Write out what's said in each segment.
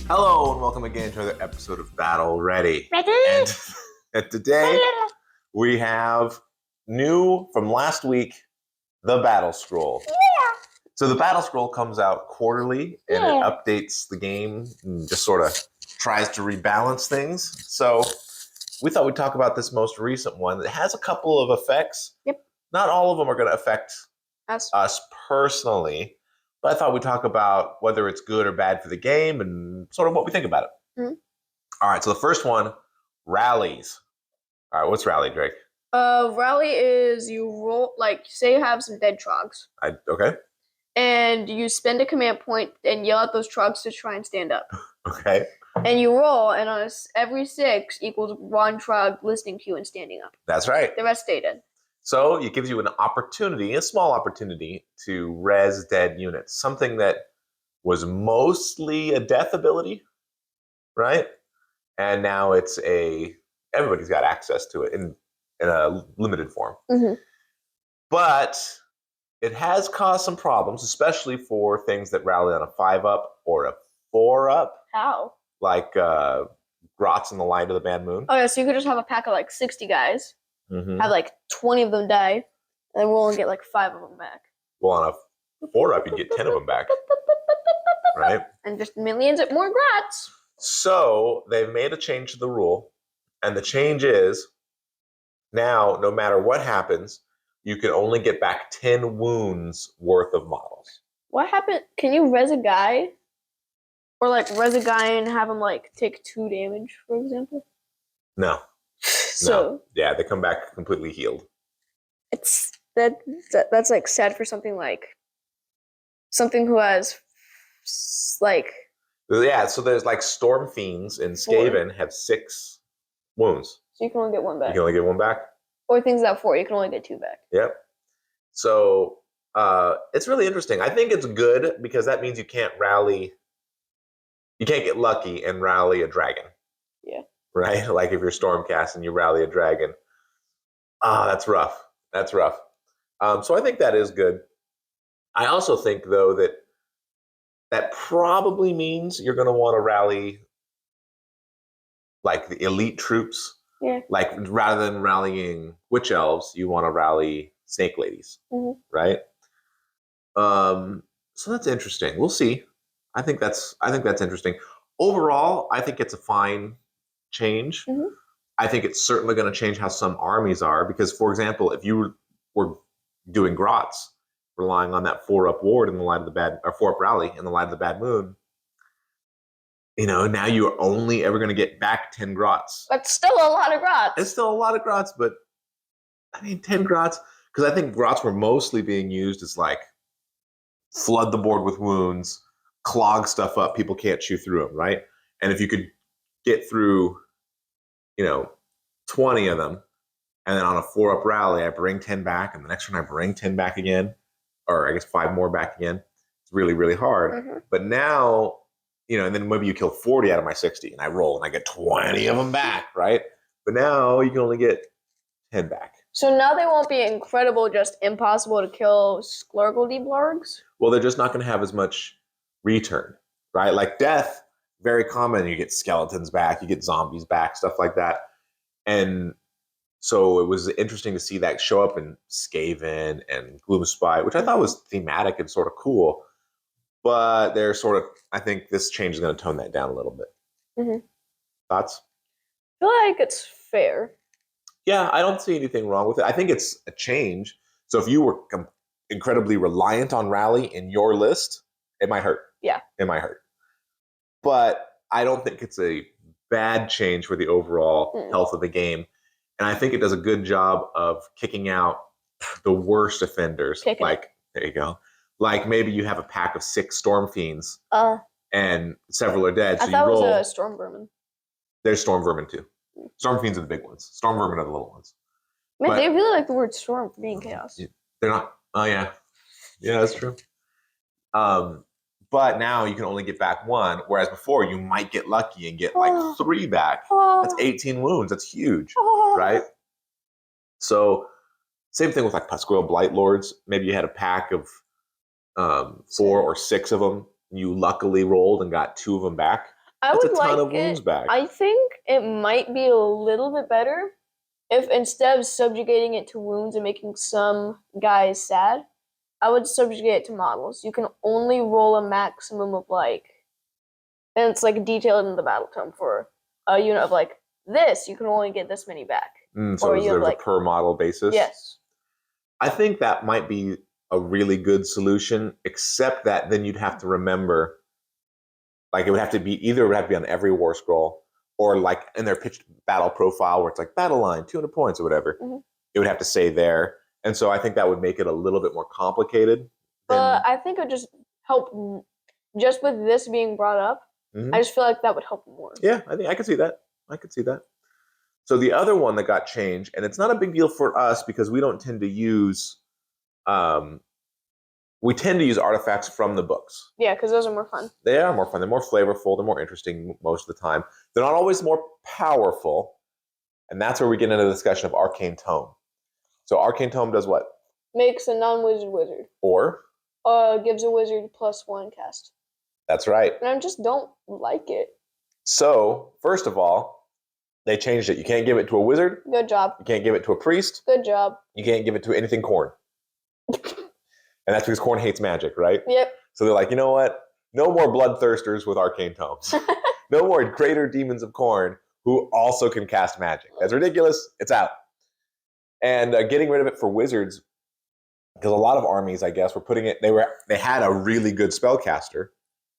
Hello and welcome again to another episode of Battle Ready. Ready? And today we have new from last week, the Battlescroll. Yeah. So the Battlescroll comes out quarterly and it updates the game and just sort of tries to rebalance things. So we thought we'd talk about this most recent one that has a couple of effects. Yep. Not all of them are going to affect us personally. But I thought we'd talk about whether it's good or bad for the game and sort of what we think about it. Mm-hmm. All right, so the first one, rallies. All right, what's rally, Drake? Rally is you roll, like, say you have some dead trogs. Okay. And you spend a command point and yell at those trogs to try and stand up. Okay. And you roll, and on every 6 equals 1 trog listening to you and standing up. That's right. The rest stay dead. So it gives you an opportunity, a small opportunity, to res dead units. Something that was mostly a death ability, right? And now it's everybody's got access to it in a limited form. Mm-hmm. But it has caused some problems, especially for things that rally on a 5-up or a 4-up. How? Like Grots in the Light of the Bad Moon. Oh, yeah, so you could just have a pack of, like, 60 guys. Mm-hmm. Have, like, 20 of them die, and then roll and get, like, 5 of them back. Well, on a 4-up, you'd get 10 of them back. Right? And just millions of more Grots. So they've made a change to the rule, and the change is now, no matter what happens, you can only get back 10 wounds worth of models. What happened? Can you res a guy? Or, like, res a guy and have him, like, take 2 damage, for example? No. So yeah, they come back completely healed. It's that's like sad for something who has like. Yeah, so there's like Storm Fiends in Skaven have 6 wounds. So you can only get 1 back. You can only get 1 back. Or things that 4, you can only get 2 back. Yep. So it's really interesting. I think it's good because that means you can't rally. You can't get lucky and rally a dragon. Yeah. Right? Like if you're Stormcast and you rally a dragon. That's rough. That's rough. So I think that is good. I also think, though, that probably means you're going to want to rally like the elite troops. Yeah. Like rather than rallying witch elves, you want to rally snake ladies. Mm-hmm. Right? So that's interesting. We'll see. I think that's interesting. Overall, I think it's a fine change. Mm-hmm. I think it's certainly going to change how some armies are because, for example, if you were doing Grots, relying on that 4-up ward in the Light of the Bad, or 4-up rally in the Light of the Bad Moon, now you're only ever going to get back 10 Grots. That's still a lot of Grots. It's still a lot of Grots, but I mean 10 Grots, because I think Grots were mostly being used as like flood the board with wounds, clog stuff up, people can't chew through them, right? And if you could get through 20 of them, and then on a 4-up rally, I bring 10 back, and the next one I bring 10 back again, or I guess 5 more back again. It's really, really hard. Mm-hmm. But now, and then maybe you kill 40 out of my 60, and I roll, and I get 20 of them back, right? But now you can only get 10 back. So now they won't be incredible, just impossible to kill Sklurgle Blargs? Well, they're just not going to have as much return, right? Like death, very common. You get skeletons back, you get zombies back, stuff like that. And so it was interesting to see that show up in Skaven and Gloomspite, which I thought was thematic and sort of cool. But they're I think this change is going to tone that down a little bit. Mm-hmm. Thoughts? I feel like it's fair. Yeah, I don't see anything wrong with it. I think it's a change. So if you were incredibly reliant on rally in your list, it might hurt. Yeah. It might hurt. But I don't think it's a bad change for the overall health of the game. And I think it does a good job of kicking out the worst offenders. There you go. Like maybe you have a pack of 6 Storm Fiends and several are dead. So I thought you roll. It was a Storm Vermin. There's Storm Vermin too. Storm Fiends are the big ones. Storm Vermin are the little ones. Man, they really like the word storm for being chaos. They're not. Oh, yeah. Yeah, that's true. But now you can only get back 1, whereas before you might get lucky and get like 3 back. That's 18 wounds. That's huge, right? So same thing with like Pasquale Blight Lords. Maybe you had a pack of 4 or 6 of them. You luckily rolled and got 2 of them back. I That's a would ton like of wounds it. back. I think it might be a little bit better if instead of subjugating it to wounds and making some guys sad, I would subjugate it to models. You can only roll a maximum of like, and it's like detailed in the battle tome for a unit of like this, you can only get this many back. So Or you have there's like a per model basis? yes. I think that might be a really good solution, except that then you'd have to remember, like it would have to be either it would have to be on every war scroll, or like in their pitched battle profile where it's like battle line, 200 points or whatever. It would have to say there. And so I think that would make it a little bit more complicated. But I think it would just help, just with this being brought up, I just feel like that would help more. Yeah, I think I could see that. I could see that. So the other one that got changed, and it's not a big deal for us because we don't tend to use, we tend to use artifacts from the books. Yeah, because those are more fun. They are more fun. They're more flavorful. They're more interesting most of the time. They're not always more powerful, and that's where we get into the discussion of Arcane Tome. So Arcane Tome does what? Makes a non-wizard wizard. Or? Gives a wizard +1 cast. That's right. And I just don't like it. So, first of all, they changed it. You can't give it to a wizard. Good job. You can't give it to a priest. Good job. You can't give it to anything corn. And that's because corn hates magic, right? Yep. So they're like, you know what? No more bloodthirsters with arcane tomes. No more greater demons of corn who also can cast magic. That's ridiculous. It's out. And getting rid of it for wizards, because a lot of armies, I guess, were putting it. They had a really good spellcaster,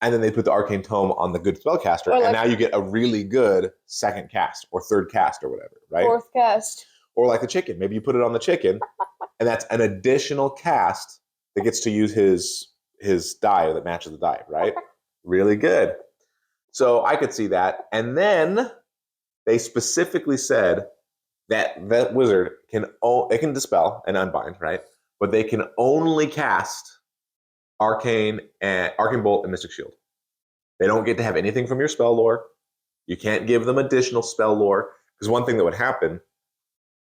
and then they put the arcane tome on the good spellcaster, like, and now you get a really good second cast or third cast or whatever, right? Fourth cast. Or like the chicken. Maybe you put it on the chicken, and that's an additional cast that gets to use his die that matches the die, right? Really good. So I could see that. And then they specifically said that that wizard it can dispel and unbind, right? But they can only cast Arcane Bolt and Mystic Shield. They don't get to have anything from your spell lore. You can't give them additional spell lore. Because one thing that would happen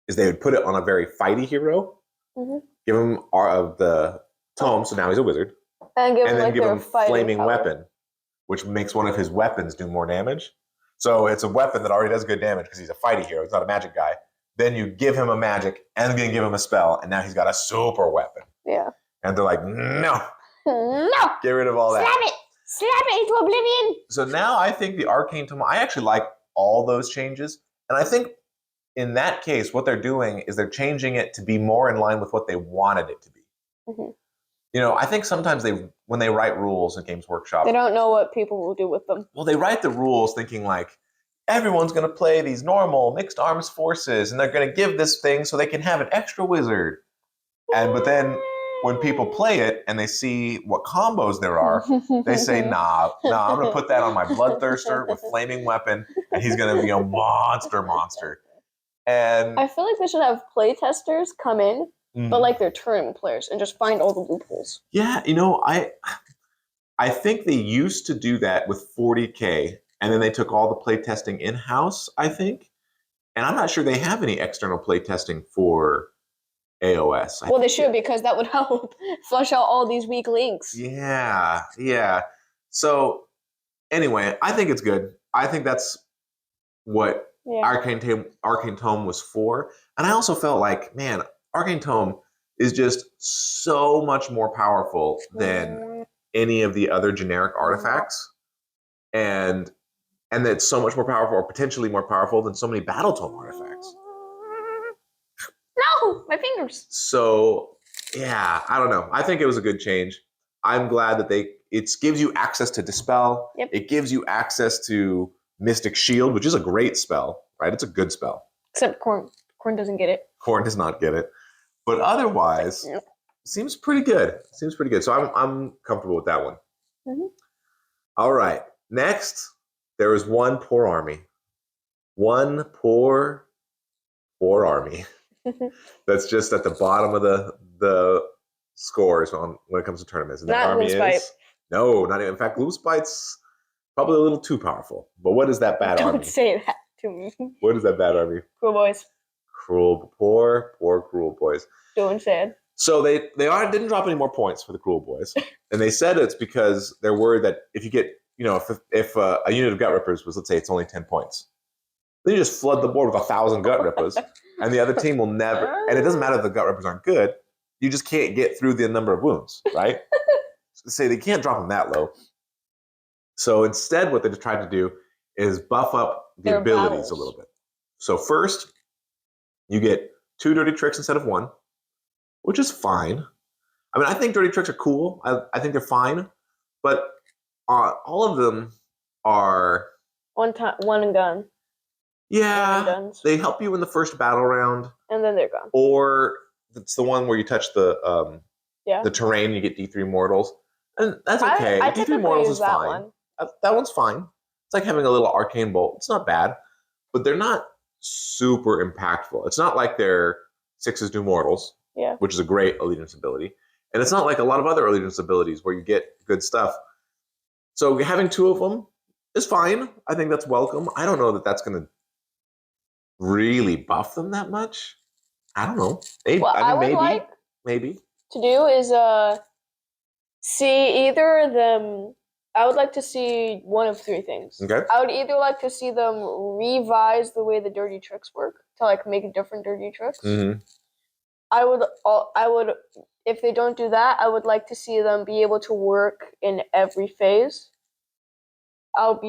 is they would put it on a very fighty hero, give him the tome, so now he's a wizard, and then give him flaming weapon, which makes one of his weapons do more damage. So it's a weapon that already does good damage because he's a fighty hero. He's not a magic guy. Then you give him a magic and then give him a spell, and now he's got a super weapon. Yeah. And they're like, no. No. Get rid of all that. Slap it. Slap it into oblivion. So now I think the Arcane Tome, I actually like all those changes. And I think in that case, what they're doing is they're changing it to be more in line with what they wanted it to be. You know, I think sometimes when they write rules at Games Workshop, they don't know what people will do with them. Well, they write the rules thinking like, everyone's going to play these normal mixed arms forces, and they're going to give this thing so they can have an extra wizard. But then when people play it and they see what combos there are, they say, nah, I'm going to put that on my Bloodthirster with Flaming Weapon, and he's going to be a monster. And I feel like they should have playtesters come in, but like they're tournament players, and just find all the loopholes. Yeah, you know, I think they used to do that with 40K, and then they took all the playtesting in-house, I think. And I'm not sure they have any external playtesting for AOS. Well, they should, because that would help flush out all these weak links. Yeah. So, anyway, I think it's good. I think that's what Arcane Tome was for. And I also felt like, man, Arcane Tome is just so much more powerful than any of the other generic artifacts. And it's so much more powerful, or potentially more powerful than so many Battle Tome artifacts. No, my fingers. So, yeah, I don't know. I think it was a good change. I'm glad that it gives you access to Dispel. Yep. It gives you access to Mystic Shield, which is a great spell, right? It's a good spell. Except Corn. Corn doesn't get it. Corn does not get it. But otherwise, seems pretty good. So I'm comfortable with that one. All right. Next, there is one poor army. One poor army. That's just at the bottom of the scores when it comes to tournaments. And that army is no, not even. In fact, Gloomspite's probably a little too powerful. But what is that bad army? Don't say that to me. What is that bad army? Cruel boys. Poor cruel boys. Doing sad. So they didn't drop any more points for the cruel boys, and they said it's because they're worried that if you get if a unit of gut rippers was, let's say it's only 10 points, then you just flood the board with 1,000 gut rippers, and the other team will never. And it doesn't matter if the gut rippers aren't good; you just can't get through the number of wounds, right? Say they can't drop them that low. So instead, what they tried to do is buff up the Their abilities battles. a little bit. So first, you get 2 dirty tricks instead of 1, which is fine. I mean, I think dirty tricks are cool. I think they're fine, but all of them are one and done. yeah. Guns. They help you in the first battle round, and then they're gone. Or it's the one where you touch the terrain, and you get D3 mortals, and that's okay. I D3 mortals is fine. One. That one's fine. It's like having a little arcane bolt. It's not bad, but they're not super impactful. It's not like they're 6's new mortals, which is a great allegiance ability. And it's not like a lot of other allegiance abilities where you get good stuff. So having 2 of them is fine. I think that's welcome. I don't know that that's going to really buff them that much. I don't know. Maybe, what I would like maybe to do is see either of them. I would like to see one of 3 things. Okay. I would either like to see them revise the way the dirty tricks work to like make different dirty tricks. Mm-hmm. I would, if they don't do that, I would like to see them be able to work in every phase. Or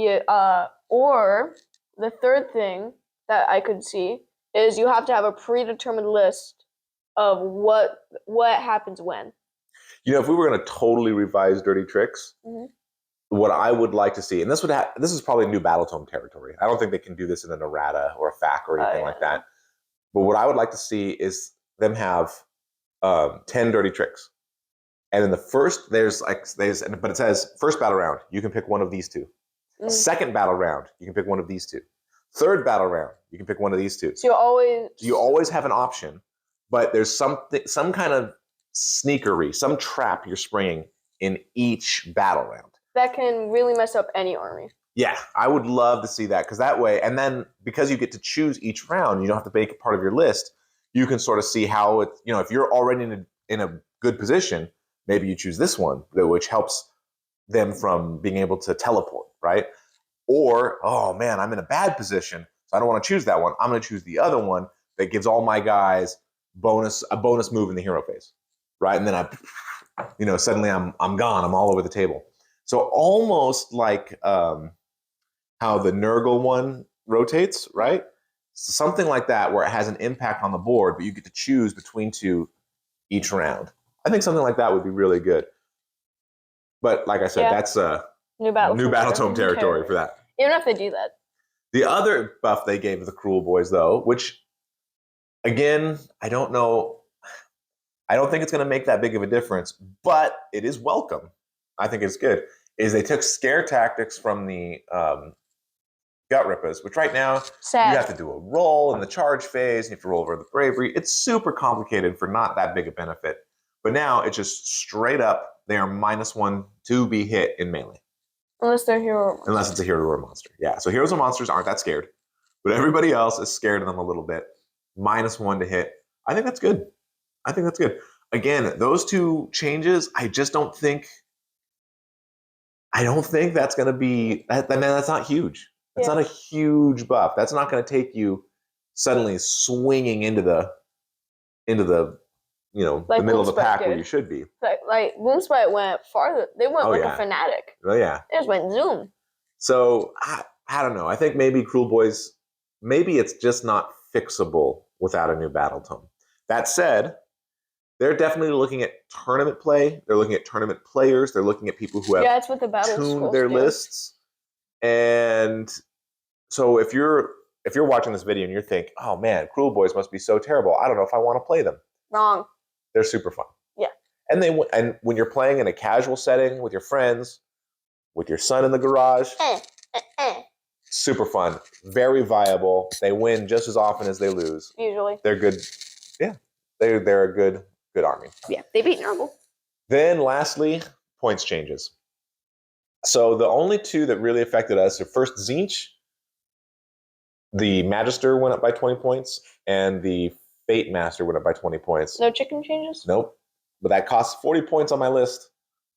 the third thing that I could see is you have to have a predetermined list of what happens when. If we were going to totally revise dirty tricks, what I would like to see, and this is probably new Battletome territory. I don't think they can do this in an errata or a FAQ or anything like that. But what I would like to see is them have 10 dirty tricks. And in the first, but it says first battle round, you can pick one of these 2. Second battle round, you can pick one of these 2. Third battle round, you can pick one of these 2. So you always have an option, but there's some kind of sneakery, some trap you're springing in each battle round. That can really mess up any army. Yeah, I would love to see that, because that way, and then because you get to choose each round, you don't have to make it part of your list. You can sort of see how it, if you're already in a good position, maybe you choose this one, which helps them from being able to teleport, right? Or, oh man, I'm in a bad position, so I don't want to choose that one. I'm going to choose the other one that gives all my guys a bonus move in the hero phase, right? And then suddenly I'm gone. I'm all over the table. So almost like how the Nurgle one rotates, right? Something like that, where it has an impact on the board, but you get to choose between 2 each round. I think something like that would be really good. But like I said, that's new Battletome territory for that. You don't have to do that. The other buff they gave the Cruel Boys, though, which, again, I don't know. I don't think it's going to make that big of a difference, but it is welcome. I think it's good. Is they took scare tactics from the Gut Rippers, which right now you have to do a roll in the charge phase. You have to roll over the bravery. It's super complicated for not that big a benefit. But now it's just straight up. They are -1 to be hit in melee. Unless they're hero or monster. Unless it's a hero or a monster. Yeah, so heroes and monsters aren't that scared. But everybody else is scared of them a little bit. -1 to hit. I think that's good. Again, those 2 changes, I don't think that's going to be, that's not huge. That's not a huge buff. That's not going to take you suddenly swinging into the the middle of the pack where you should be. Like Boomspite went farther. They went a fanatic. Oh yeah. They just went zoom. So I don't know. I think maybe Cruel Boys, maybe it's just not fixable without a new Battletome. That said, they're definitely looking at tournament play. They're looking at tournament players. They're looking at people who have it's what the tuned their lists. And so if you're watching this video and you're thinking, oh man, Cruel Boys must be so terrible, I don't know if I want to play them. Wrong. They're super fun. Yeah. And when you're playing in a casual setting with your friends, with your son in the garage, super fun, very viable. They win just as often as they lose. Usually. They're good. Yeah. They're a good army. Yeah, they beat Nurgle. Then lastly, points changes. So the only 2 that really affected us are first Tzeentch. The Magister went up by 20 points, and the Fate Master went up by 20 points. No chicken changes? Nope. But that costs 40 points on my list.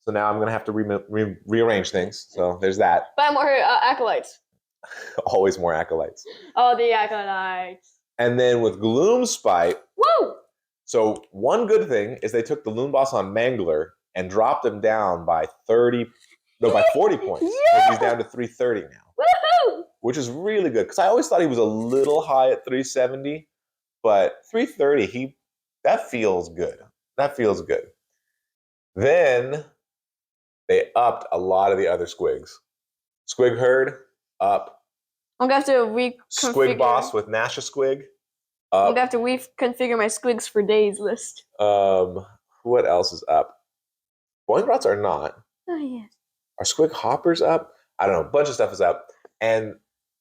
So now I'm going to have to rearrange things. So there's that. Buy more acolytes. Always more acolytes. Oh, the acolytes. And then with Gloomspite. Woo! So one good thing is they took the Loon Boss on Mangler and dropped him down by 40 points. Yeah! So he's down to 330 now. Woohoo! Which is really good because I always thought he was a little high at 370, but 330, that feels good. That feels good. Then they upped a lot of the other squigs. Squig Herd, up. I'm gonna have to reconfigure. Squig Boss with Nasha Squig, I'm up. gonna have to reconfigure my squigs for days list. What else is up? Boingrots are not. Oh yeah. Are Squig Hoppers up? I don't know. A bunch of stuff is up. And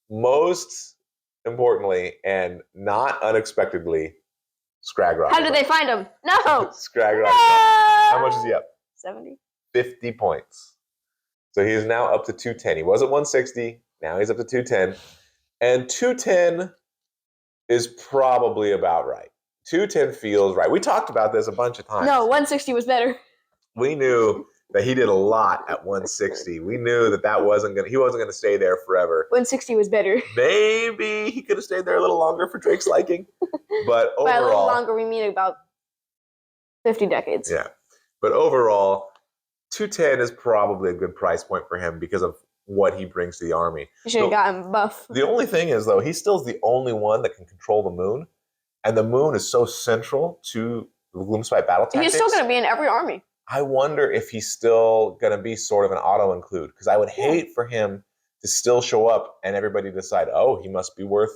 most importantly, and not unexpectedly, Scragrot. How did they find him? No! Scragrot. No! How much is he up? 70. 50 points. So he is now up to 210. He was at 160. Now he's up to 210. And 210 is probably about right. 210 feels right. We talked about this a bunch of times. No, 160 was better. We knew that he did a lot at 160. We knew that he wasn't gonna stay there forever. 160 was better. Maybe he could have stayed there a little longer for Drake's liking. But overall, by a little longer, we mean about 50 decades. Yeah. But overall, 210 is probably a good price point for him because of what he brings to the army. You should have gotten buff. The only thing is, though, he's still the only one that can control the moon. And the moon is so central to the Gloomspite battle tactics. He's still going to be in every army. I wonder if he's still going to be sort of an auto-include. Because I would hate for him to still show up and everybody decide, oh, he must be worth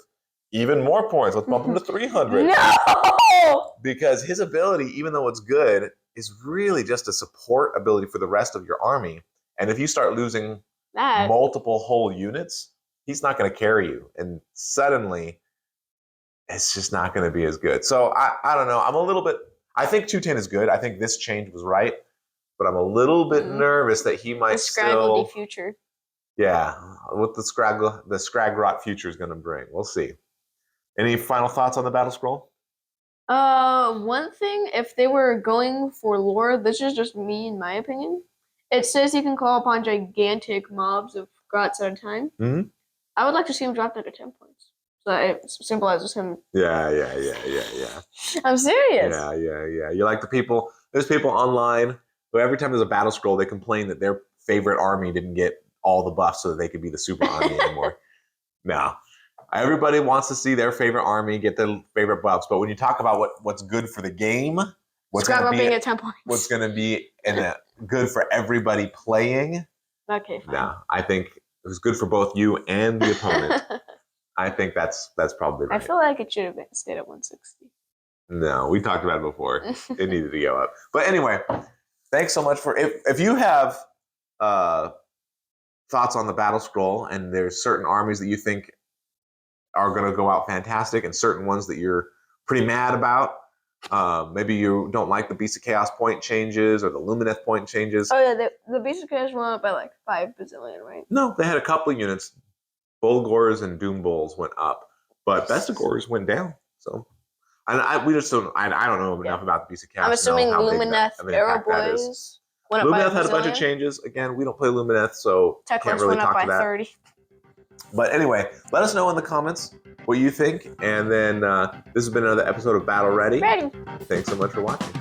even more points. Let's bump him to 300. No! Because his ability, even though it's good, is really just a support ability for the rest of your army. And if you start losing multiple whole units, he's not going to carry you. And suddenly, it's just not going to be as good. So I don't know. I'm a little bit... I think 210 is good. I think this change was right. But I'm a little bit nervous that he might still... future. Yeah. What the Scragrot future is going to bring. We'll see. Any final thoughts on the Battlescroll? One thing, if they were going for lore, this is just me in my opinion. It says you can call upon gigantic mobs of grots at a time. Mm-hmm. I would like to see him drop that to 10 points. So it symbolizes him. Yeah. I'm serious. Yeah. You like the people, there's people online who every time there's a Battlescroll, they complain that their favorite army didn't get all the buffs so that they could be the super army anymore. No. Everybody wants to see their favorite army get their favorite buffs, but when you talk about what's good for the game, what's going to be at 10 points, what's going to be good for everybody playing? Okay, fine. No, I think it was good for both you and the opponent. I think that's probably right. I feel like it should have stayed at 160. No, we talked about it before. It needed to go up. But anyway, thanks so much for if you have thoughts on the Battlescroll and there's certain armies that you think are going to go out fantastic and certain ones that you're pretty mad about. Maybe you don't like the Beast of Chaos point changes or the Lumineth point changes. Oh yeah, the Beast of Chaos went up by like 5 bazillion, right? No, they had a couple of units. Bulgors and Doom Bulls went up, but Bestigors went down. So we just don't. I don't know enough about the Beast of Chaos. I'm assuming Lumineth Arrow Boys went up by Lumineth had a bunch of changes. Again, we don't play Lumineth, so Tech can't really went talk up to by that. 30. But anyway, let us know in the comments what you think. And then this has been another episode of Battle Ready. Ready. Thanks so much for watching.